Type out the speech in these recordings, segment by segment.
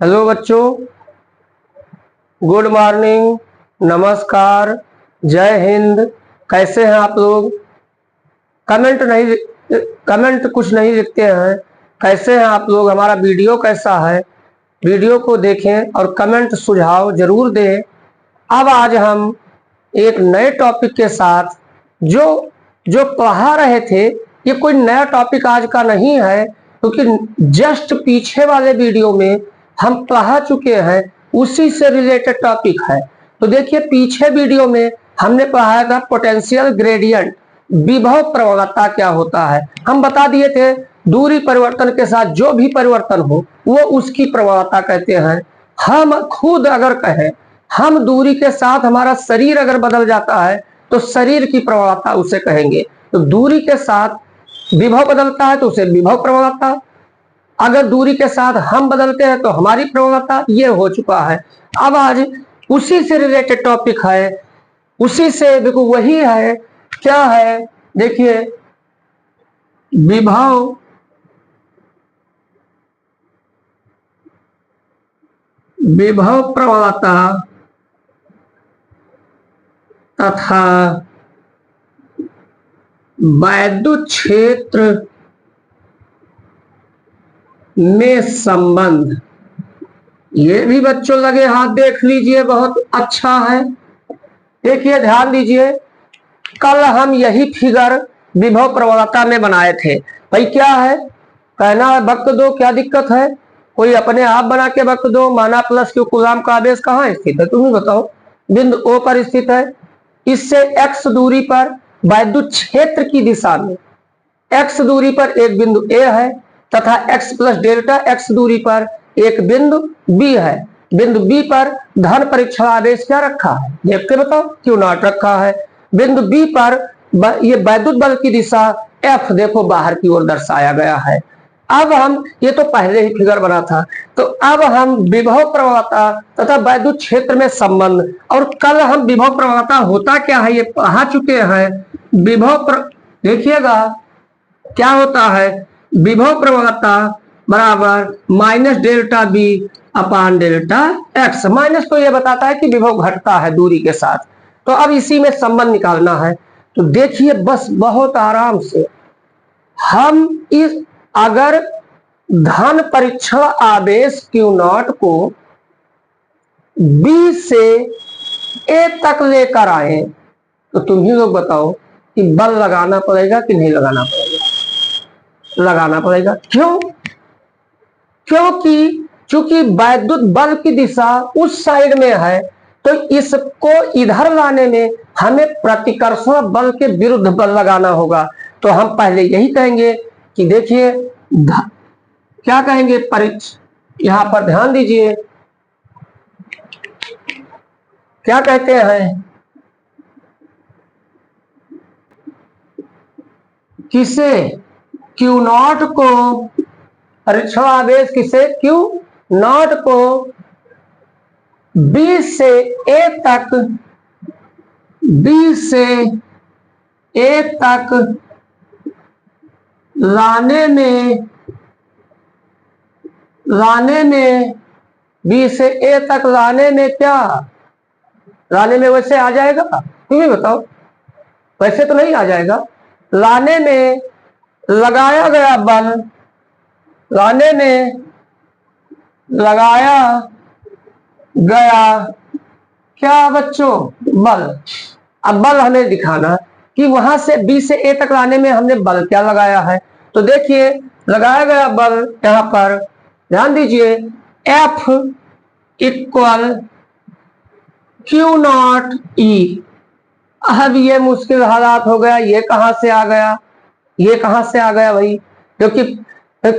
Hello बच्चों, good morning, नमस्कार, जय हिंद। कैसे हैं आप लोग? कमेंट कुछ नहीं लिखते हैं। कैसे हैं आप लोग? हमारा वीडियो कैसा है? वीडियो को देखें और कमेंट सुझाव जरूर दें। अब आज हम एक नए टॉपिक के साथ जो जो पढ़ा रहे थे, ये कोई नया टॉपिक आज का नहीं है, क्योंकि जस्ट पीछे वाले वीडियो में हम पढ़ा चुके हैं, उसी से रिलेटेड टॉपिक है। तो देखिए, पीछे वीडियो में हमने पढ़ाया था पोटेंशियल ग्रेडियंट, विभव प्रवणता क्या होता है। हम बता दिए थे दूरी परिवर्तन के साथ जो भी परिवर्तन हो वो उसकी प्रवणता कहते हैं। हम खुद अगर कहें, हम दूरी के साथ हमारा शरीर अगर बदल जाता है तो शरीर की प्रवणता उसे कहेंगे। तो दूरी के साथ विभव बदलता है तो उसे विभव प्रवणता, अगर दूरी के साथ हम बदलते हैं तो हमारी प्रवणता। ये हो चुका है। अब आज उसी से रिलेटेड टॉपिक है, उसी से देखो वही है। क्या है? देखिए, विभव प्रवणता तथा वैद्युत क्षेत्र में संबंध। ये भी बच्चों लगे हाथ देख लीजिए, बहुत अच्छा है। देखिए, ध्यान दीजिए, कल हम यही फिगर विभव प्रवणता में बनाए थे। भाई क्या है कहना है, वक्त दो, क्या दिक्कत है? कोई अपने आप बना के वक्त दो। माना प्लस क्यू कूलाम का आवेश कहाँ स्थित है, तुम ही बताओ। बिंदु ओ पर स्थित है। इससे x दूरी पर वैद्युत क्षेत्र की दिशा में x दूरी पर एक बिंदु A है तथा x प्लस डेल्टा x दूरी पर एक बिंदु B है। बिंदु B पर धन परीक्षण आवेश क्या रखा है, देख के बताओ, Q0 रखा है। बिंदु B पर ये वैद्युत बल की दिशा F देखो बाहर की ओर दर्शाया गया है। अब हम, ये तो पहले ही फिगर बना था, तो अब हम विभव प्रवणता तथा वैद्युत क्षेत्र में संबंध, और कल हम विभव प्रवणता होता क्या है ये पढ़ा चुके हैं। देखिएगा क्या होता है, विभव प्रवणता बराबर minus delta B upon delta X. Minus तो ये बताता है कि विभव घटता है दूरी के साथ। तो अब इसी में संबंध निकालना है। तो देखिए, बस बहुत आराम से हम इस, अगर धन परीक्षण आवेश Q0 को B से A तक लेकर आए तो तुम ही लोग बताओ कि बल लगाना पड़ेगा कि नहीं लगाना पड़ेगा? लगाना पड़ेगा। क्यों? क्योंकि चूंकि वैद्युत बल की दिशा उस साइड में है, तो इसको इधर लाने में हमें प्रतिकर्षण बल के विरुद्ध बल लगाना होगा। तो हम पहले यही कहेंगे कि देखिए, क्या कहेंगे, यहां पर ध्यान दीजिए, क्या कहते हैं, किसे? Q0 को परीक्षण आवेश, किसे? Q0 को B से A तक, B से A तक लाने में B से A तक लाने में, क्या लाने में वैसे आ जाएगा, तुम ही बताओ। वैसे तो नहीं आ जाएगा। लाने में लगाया गया बल, लाने में लगाया गया क्या बच्चों? बल। अब बल हमें दिखाना कि वहां से B से A तक लाने में हमने बल क्या लगाया है। तो देखिए, लगाया गया बल यहां पर ध्यान दीजिए, F इक्वल Q0 E। अब ये मुश्किल हालात हो गया, ये कहां से आ गया, ये कहां से आ गया भाई? क्योंकि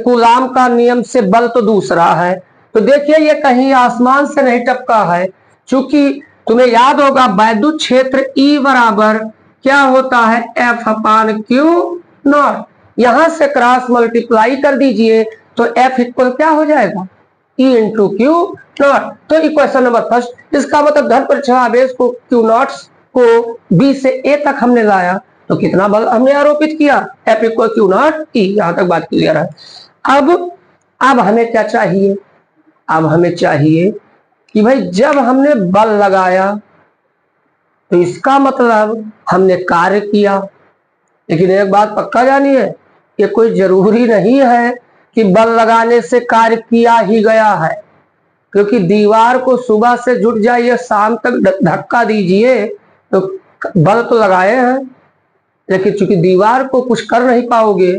कूलाम का नियम से बल तो दूसरा है। तो देखिए, ये कहीं आसमान से नहीं टपका है। चूंकि तुम्हें याद होगा वैद्युत क्षेत्र E बराबर क्या होता है, F अपान Q0। यहां से क्रॉस मल्टीप्लाई कर दीजिए तो F इक्वल क्या हो जाएगा, E इंटू Q0। तो इक्वेशन नंबर फर्स्ट, इसका मतलब धन परीक्षण आवेश को Q0 को B से A तक हमने लाया तो कितना बल हमने आरोपित किया, F इक्वल Q0 E। यहां तक बात क्लियर है। अब हमें क्या चाहिए, अब हमें चाहिए कि भाई जब हमने बल लगाया तो इसका मतलब हमने कार्य किया। लेकिन एक बात पक्का जानिए कि कोई जरूरी नहीं है कि बल लगाने से कार्य किया ही गया है, क्योंकि दीवार को सुबह से जुट जाइए शाम तक धक्का दीजिए तो बल तो लगाए हैं, लेकिन चूंकि दीवार को कुछ कर नहीं पाओगे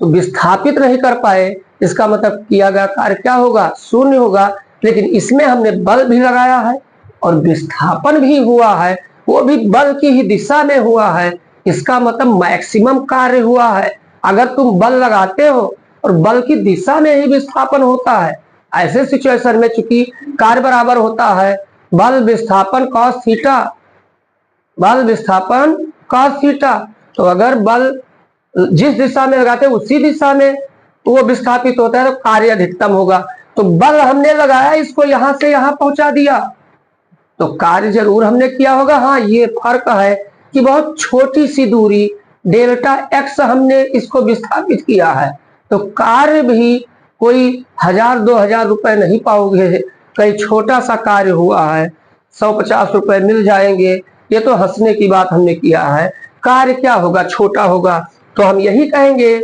तो विस्थापित नहीं कर पाए, इसका मतलब किया गया कार्य क्या होगा, शून्य होगा। लेकिन इसमें हमने बल भी लगाया है और विस्थापन भी हुआ है, वो भी बल की ही दिशा में हुआ है, इसका मतलब मैक्सिमम कार्य हुआ है। अगर तुम बल लगाते हो और बल की दिशा में ही विस्थापन होता है, ऐसे सिचुएशन में चूंकि कार्य बराबर होता है बल विस्थापन cos थीटा, बल विस्थापन cos थीटा, तो अगर बल जिस दिशा में लगाते हैं उसी दिशा में वो विस्थापित होता है तो कार्य अधिकतम होगा। तो बल हमने लगाया, इसको यहां से यहां पहुंचा दिया तो कार्य जरूर हमने किया होगा। हाँ, ये फर्क है कि बहुत छोटी सी दूरी डेल्टा एक्स हमने इसको विस्थापित किया है, तो कार्य भी कोई 1000-2000 रुपए नहीं पाओगे, कहीं छोटा सा कार्य हुआ है 150 रुपए मिल जाएंगे, ये तो हंसने की बात हमने किया है। कार्य क्या होगा, छोटा होगा। तो हम यही कहेंगे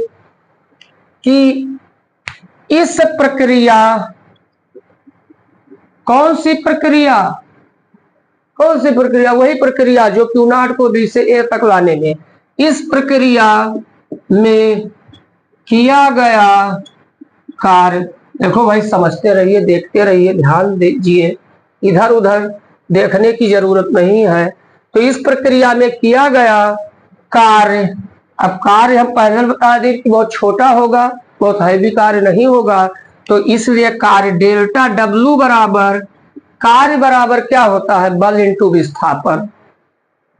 कि इस प्रक्रिया, कौन सी प्रक्रिया, कौन सी प्रक्रिया, वही प्रक्रिया जो Q0 को B से A तक लाने में, इस प्रक्रिया में किया गया कार्य, देखो भाई समझते रहिए, देखते रहिए, ध्यान दीजिए, इधर उधर देखने की जरूरत नहीं है। तो इस प्रक्रिया में किया गया कार्य, अब कार्य हम पहले बता दें कि बहुत छोटा होगा, बहुत हैवी कार्य नहीं होगा, तो इसलिए कार्य डेल्टा डब्ल्यू बराबर, कार्य बराबर क्या होता है, बल इंटू विस्थापन।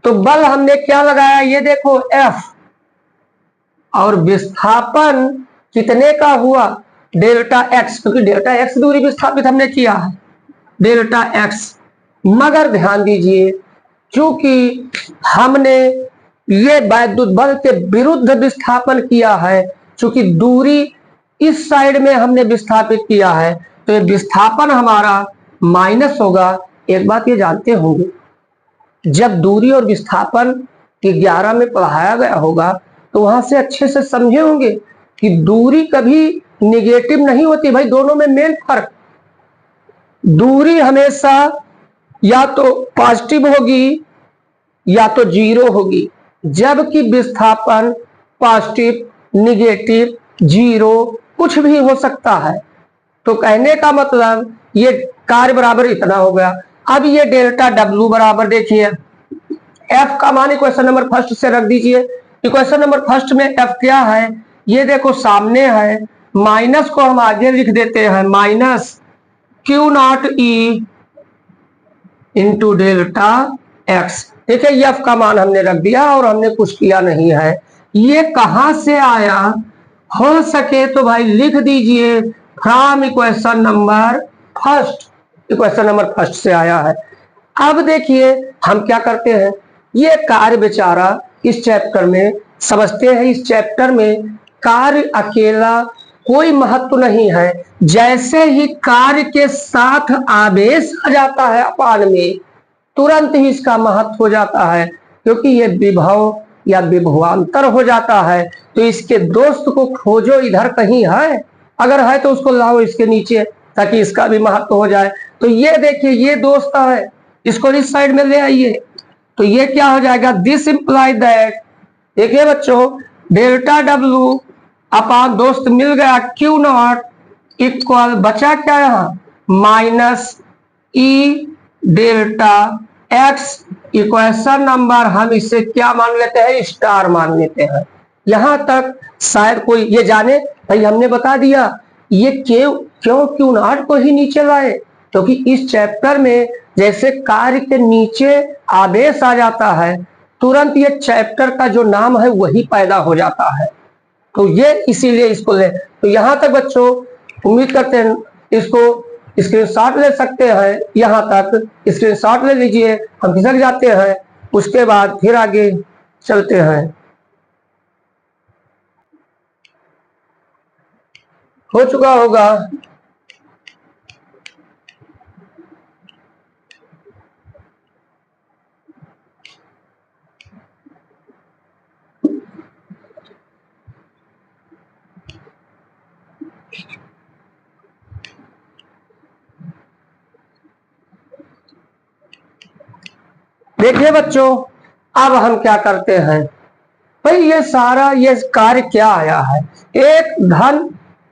तो बल हमने क्या लगाया, ये देखो F, और विस्थापन कितने का हुआ, डेल्टा एक्स, क्योंकि डेल्टा एक्स दूरी विस्थापित हमने किया है, डेल्टा एक्स। मगर ध्यान दीजिए क्योंकि हमने ये वैद्युत बल के विरुद्ध विस्थापन किया है, क्योंकि दूरी इस साइड में हमने विस्थापित किया है, तो ये विस्थापन हमारा माइनस होगा। एक बात ये जानते होंगे, जब दूरी और विस्थापन 11 में पढ़ाया गया होगा तो वहां से अच्छे से समझे होंगे कि दूरी कभी निगेटिव नहीं होती भाई, दोनों में मेन फर्क, दूरी हमेशा या तो पॉजिटिव होगी या तो जीरो होगी, जबकि विस्थापन पॉजिटिव, निगेटिव, जीरो कुछ भी हो सकता है। तो कहने का मतलब ये कार्य बराबर इतना हो गया। अब ये डेल्टा डब्ल्यू बराबर देखिए, एफ का मान इक्वेशन नंबर फर्स्ट से रख दीजिए। इक्वेशन नंबर फर्स्ट में एफ क्या है, ये देखो सामने है, माइनस को हम आगे लिख देते हैं, minus Q0 E into delta x. देखिए एफ का मान हमने रख दिया और हमने कुछ किया नहीं है। ये कहां से आया, हो सके तो भाई लिख दीजिए from equation number first, equation number first से आया है। अब देखिए हम क्या करते हैं, ये कार्य बेचारा इस चैप्टर में समझते हैं, इस चैप्टर में कार्य अकेला कोई महत्व नहीं है, जैसे ही कार्य के साथ आवेश आ जाता है अपान में तुरंत ही इसका महत्व हो जाता है, क्योंकि ये विभव या विभवांतर हो जाता है। तो इसके दोस्त को खोजो, इधर कहीं है, अगर है तो उसको लाओ इसके नीचे ताकि इसका भी महत्व हो जाए। तो ये देखिए ये दोस्त है, इसको इस साइड में ले आइए, तो ये क्या हो जाएगा, दिस इंप्लाई दैट, देखिए बच्चों डेल्टा डब्ल्यू अपान दोस्त मिल गया Q0 इक्वल बचा क्या यहाँ, माइनस ई डेल्टा एक्स। इक्वेशन नंबर हम इसे क्या मान लेते हैं, स्टार मान लेते हैं। यहां तक शायद कोई ये जाने, भाई हमने बता दिया ये क्यों Q0 को ही नीचे लाए, क्योंकि इस चैप्टर में जैसे कार्य के नीचे आवेश आ जाता है तुरंत ये चैप्टर का जो नाम है वही पैदा हो जाता है, तो ये इसीलिए इसको ले। तो यहां तक बच्चों उम्मीद करते हैं इसको स्क्रीनशॉट ले सकते हैं, यहां तक स्क्रीनशॉट ले लीजिए, हम खिसक जाते हैं, उसके बाद फिर आगे चलते हैं। हो चुका होगा देखिए बच्चों, अब हम क्या करते हैं भाई, ये सारा ये कार्य क्या आया है, एक धन,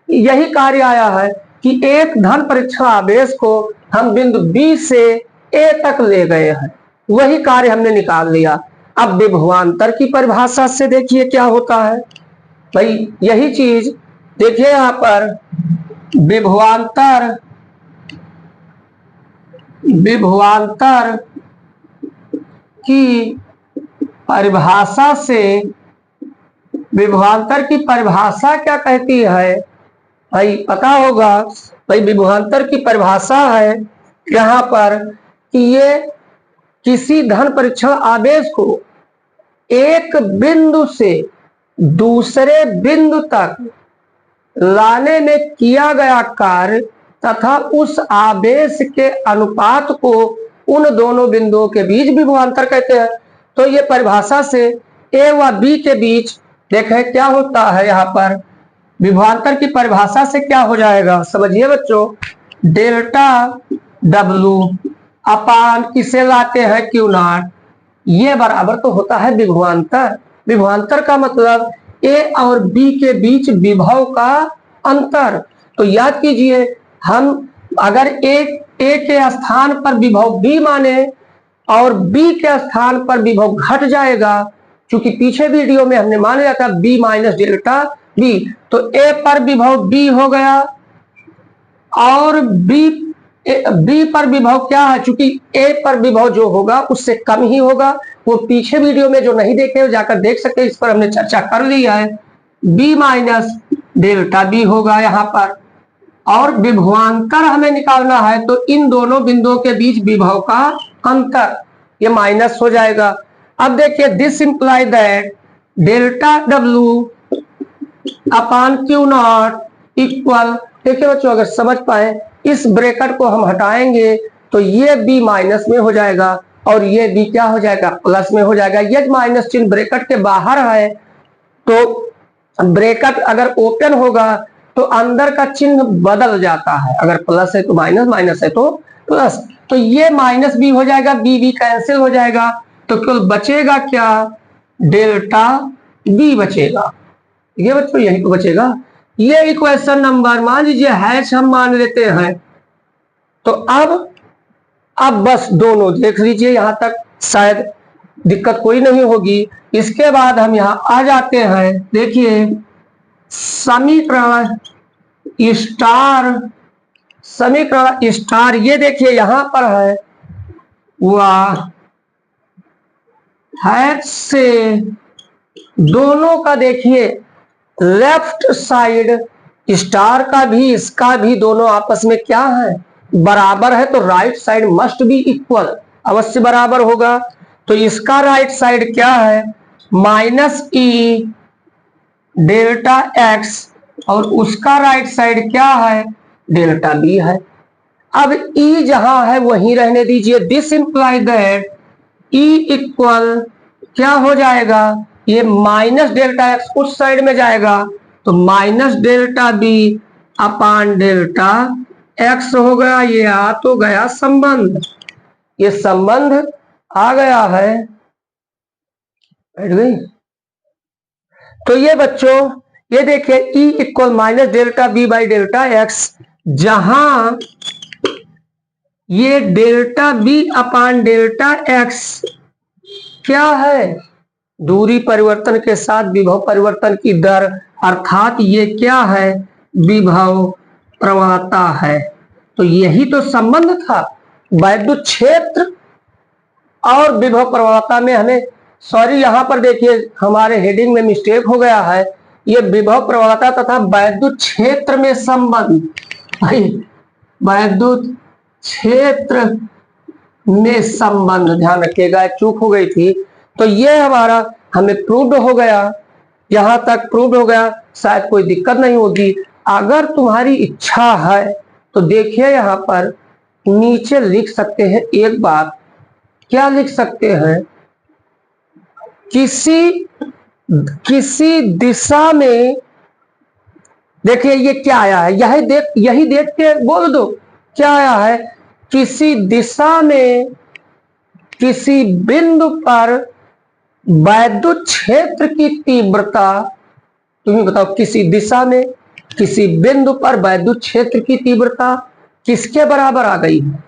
यही कार्य आया है कि एक धन परीक्षण आवेश को हम बिंदु बी से ए तक ले गए हैं, वही कार्य हमने निकाल लिया। अब विभवांतर की परिभाषा से देखिए क्या होता है भाई, यही चीज देखिए यहां पर विभवांतर, विभवांतर की परिभाषा से, विभवांतर की परिभाषा क्या कहती है भाई, पता होगा भाई। विभवांतर की परिभाषा है यहाँ पर कि ये किसी धन परीक्षण आवेश को एक बिंदु से दूसरे बिंदु तक लाने में किया गया कार्य तथा उस आवेश के अनुपात को उन दोनों बिंदुओं के बीच विभवांतर कहते हैं। तो ये परिभाषा से ए व बी के बीच देखें क्या होता है, यहाँ पर विभवांतर की परिभाषा से क्या हो जाएगा समझिए बच्चों, डेल्टा डब्लू अपान किसे लाते हैं क्यू नॉट, ये बराबर तो होता है विभवांतर। विभवांतर का मतलब ए और बी के बीच विभव का अंतर। तो याद कीजिए, हम अगर ए के स्थान पर विभव बी माने और बी के स्थान पर विभव घट जाएगा, क्योंकि पीछे वीडियो में हमने मान लिया था बी माइनस डेल्टा बी, तो ए पर विभव बी हो गया और बी पर विभव क्या है, चूंकि ए पर विभव जो होगा उससे कम ही होगा। वो पीछे वीडियो में जो नहीं देखे हो जाकर देख सकते, इस पर हमने चर्चा कर लिया है। बी माइनस डेल्टा बी होगा यहाँ पर, और विभवांतर हमें निकालना है तो इन दोनों बिंदुओं के बीच विभव का अंतर ये माइनस हो जाएगा। अब देखिए, this imply that delta W upon Q not equal, देखिए बच्चों अगर समझ पाए, इस ब्रैकेट को हम हटाएंगे तो ये बी माइनस में हो जाएगा और ये बी क्या हो जाएगा, प्लस में हो जाएगा। ये माइनस चिन्ह ब्रैकेट के बाहर है, तो ब्रैकेट अगर ओपन होगा तो अंदर का चिन्ह बदल जाता है, अगर प्लस है तो माइनस, माइनस है तो प्लस, तो ये माइनस बी हो जाएगा, बी बी कैंसिल हो जाएगा, तो केवल बचेगा क्या, डेल्टा बी बचेगा। ये बच्चों यही तो बचेगा। ये इक्वेशन नंबर मान लीजिए हैश हम मान लेते हैं। तो अब बस दोनों देख लीजिए, यहां तक शायद दिक्कत कोई नहीं होगी। इसके बाद हम यहां आ जाते हैं, देखिए समीकरण स्टार, ये देखिए यहां पर है वह हैश से दोनों का देखिए लेफ्ट साइड स्टार का भी इसका भी दोनों आपस में क्या है, बराबर है, तो right side must be equal, अवश्य बराबर होगा। तो इसका राइट साइड क्या है, माइनस ई डेल्टा एक्स, और उसका राइट साइड क्या है, डेल्टा बी है। अब ई जहां है वहीं रहने दीजिए। This imply that E equal क्या हो जाएगा, ये माइनस डेल्टा एक्स उस साइड में जाएगा, तो minus delta B upon delta X हो गया। ये आ तो गया संबंध, ये संबंध आ गया है, बैठ गई। तो ये बच्चों ये देखिए E equal minus delta B by delta X, जहां ये delta B upon delta X क्या है, दूरी परिवर्तन के साथ विभव परिवर्तन की दर, अर्थात ये क्या है, विभव प्रवणता है। तो यही तो संबंध था वैद्युत क्षेत्र और विभव प्रवणता में। हमें सॉरी, यहां पर देखिए हमारे हेडिंग में मिस्टेक हो गया है, ये विभव प्रवणता तथा वैद्युत क्षेत्र में संबंध, भाई वैद्युत क्षेत्र में संबंध, ध्यान रखिएगा, चूक हो गई थी। तो ये हमारा हमें प्रूव्ड हो गया, यहां तक प्रूव्ड हो गया, शायद कोई दिक्कत नहीं होगी। अगर तुम्हारी इच्छा है तो देखिए यहां पर नीचे लिख सकते हैं एक बात, क्या लिख सकते हैं, किसी दिशा में, देखिए ये क्या आया है, यही देख के बोल दो क्या आया है, किसी दिशा में किसी बिंदु पर वैद्युत क्षेत्र की तीव्रता, तुम्हें बताओ, किसी दिशा में किसी बिंदु पर वैद्युत क्षेत्र की तीव्रता किसके बराबर आ गई है?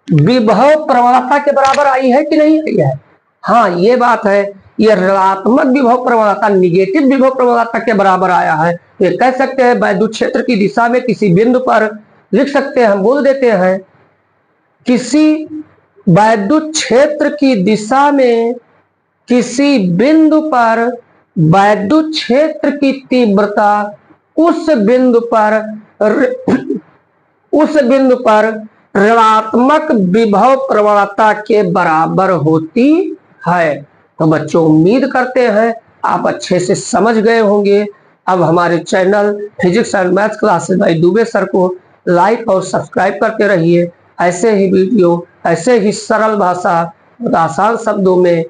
विभव प्रवणता के बराबर आई है कि नहीं आई है? हाँ, ये बात है, ये ऋणात्मक विभव प्रवणता, निगेटिव विभव प्रवणता के बराबर आया है। ये कह सकते हैं वैद्युत क्षेत्र की दिशा में किसी बिंदु पर, लिख सकते हैं, हम बोल देते हैं किसी वैद्युत क्षेत्र की दिशा में किसी बिंदु पर वैद्युत क्षेत्र की तीव्रता उस बिंदु पर ऋणात्मक विभव प्रवणता के बराबर होती है। तो बच्चों, उम्मीद करते हैं आप अच्छे से समझ गए होंगे। अब हमारे channel physics and maths classes bye Dubey sir को लाइक और सब्सक्राइब करते रहिए। ऐसे ही वीडियो, ऐसे ही सरल भाषा और आसान शब्दों में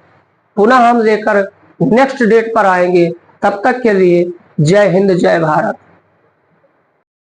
पुनः हम लेकर नेक्स्ट डेट पर आएंगे। तब तक के लिए जय हिंद, जय भारत।